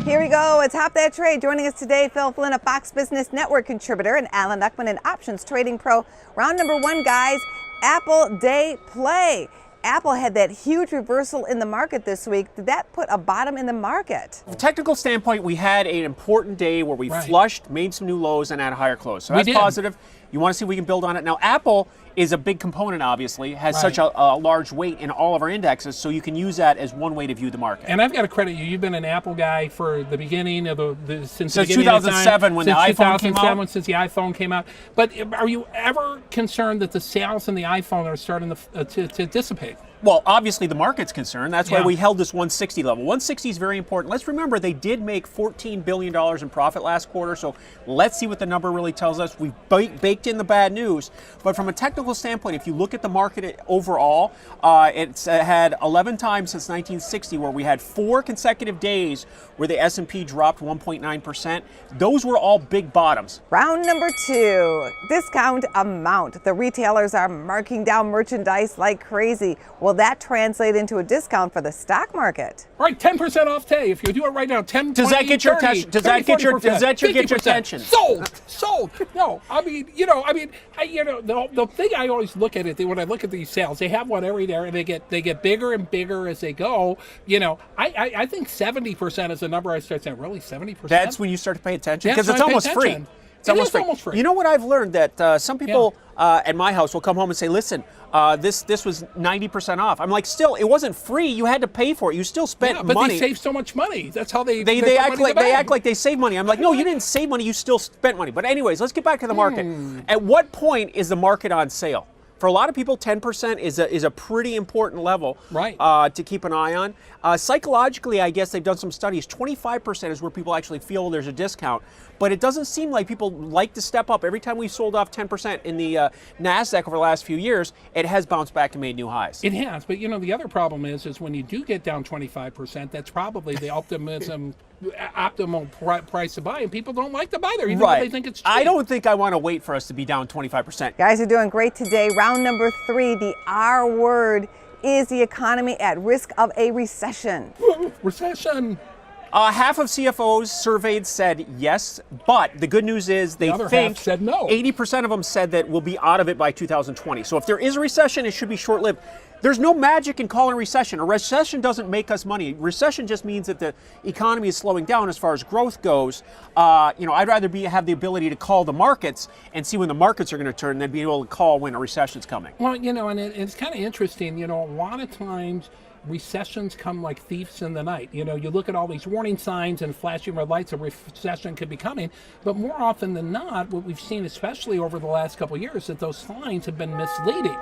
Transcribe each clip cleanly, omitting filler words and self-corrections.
Here we go. It's Hop That Trade. Joining us today, Phil Flynn, a Fox Business Network contributor, and Alan Uckman, an options trading pro. Round number one, guys, Apple Day Play. Apple had that huge reversal in the market this week. Did that put a bottom in the market? From a technical standpoint, we had an important day where we flushed, made some new lows, and had a higher close. So that's positive. You want to see if we can build on it. Now, Apple is a big component, obviously, has such a large weight in all of our indexes, so you can use that as one way to view the market. And I've got to credit you. You've been an Apple guy for the beginning of since 2007 when the iPhone came out. Since the iPhone came out. But are you ever concerned that the sales in the iPhone are starting to dissipate? Well, obviously the market's concerned. That's why we held this 160 level. 160 is very important. Let's remember they did make $14 billion in profit last quarter, so let's see what the number really tells us. We've baked in the bad news, but from a technical standpoint, if you look at the market overall, it's had 11 times since 1960 where we had 4 consecutive days where the S&P dropped 1.9%. Those were all big bottoms. Round number two, discount amount. The retailers are marking down merchandise like crazy. Will that translate into a discount for the stock market? Right, 10% off today. If you do it right now, 10, does 20, that get your 30, attention? Does 30, that get your 40%, get your attention? Sold. No, the thing I always look at it when I look at these sales, they have one every day, and they get bigger and bigger as they go. I think 70% is a number I start saying, really, 70%? That's when you start to pay attention because it's almost free. It's almost free. You know what I've learned? That some people at my house will come home and say, listen, this was 90% off. I'm like, still, it wasn't free. You had to pay for it. You still spent money. But they save so much money. That's how they act like they save money. I'm like, no, you didn't save money. You still spent money. But anyways, let's get back to the market. At what point is the market on sale? For a lot of people, 10% is a pretty important level to keep an eye on. Psychologically, I guess they've done some studies. 25% is where people actually feel there's a discount. But it doesn't seem like people like to step up. Every time we've sold off 10% in the NASDAQ over the last few years, it has bounced back and made new highs. It has. But, the other problem is when you do get down 25%, that's probably the optimal price to buy, and people don't like to buy there, even though they think it's cheap. I don't think I want to wait for us to be down 25%. Guys are doing great today. Round number 3, the R word. Is the economy at risk of a recession? Recession. Half of CFOs surveyed said yes, but the good news is they think said no. 80% of them said that we'll be out of it by 2020. So if there is a recession, it should be short-lived. There's no magic in calling a recession. A recession doesn't make us money. Recession just means that the economy is slowing down as far as growth goes. I'd rather have the ability to call the markets and see when the markets are going to turn than be able to call when a recession's coming. Well, and it's kind of interesting. A lot of times recessions come like thieves in the night. You look at all these warning signs and flashing red lights, a recession could be coming. But more often than not, what we've seen, especially over the last couple of years, that those signs have been misleading.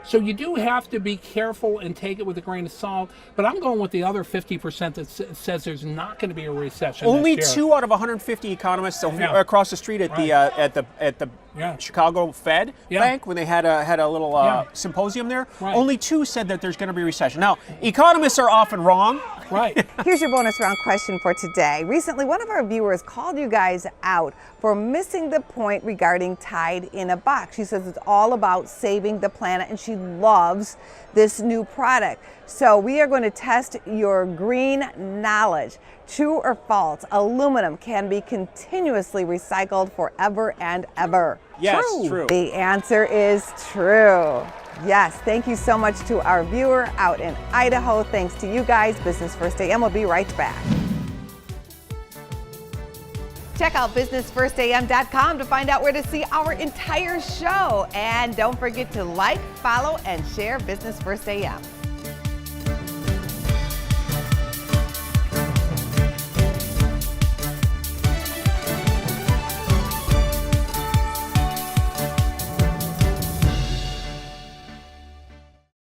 So you do have to be careful and take it with a grain of salt. But I'm going with the other 50% that says there's not going to be a recession. Only 2 out of 150 economists across the street at the Chicago Fed Bank, when they had a little symposium there, only 2 said that there's going to be a recession. Now, economists are often wrong. Here's your bonus round question for today. Recently, one of our viewers called you guys out for missing the point regarding Tide in a Box. She says it's all about saving the planet, and she loves this new product. So we are going to test your green knowledge. True or false, aluminum can be continuously recycled forever and ever? Yes, true. The answer is true. Yes, thank you so much to our viewer out in Idaho. Thanks to you guys. Business First AM will be right back. Check out businessfirstam.com to find out where to see our entire show. And don't forget to like, follow, and share Business First AM.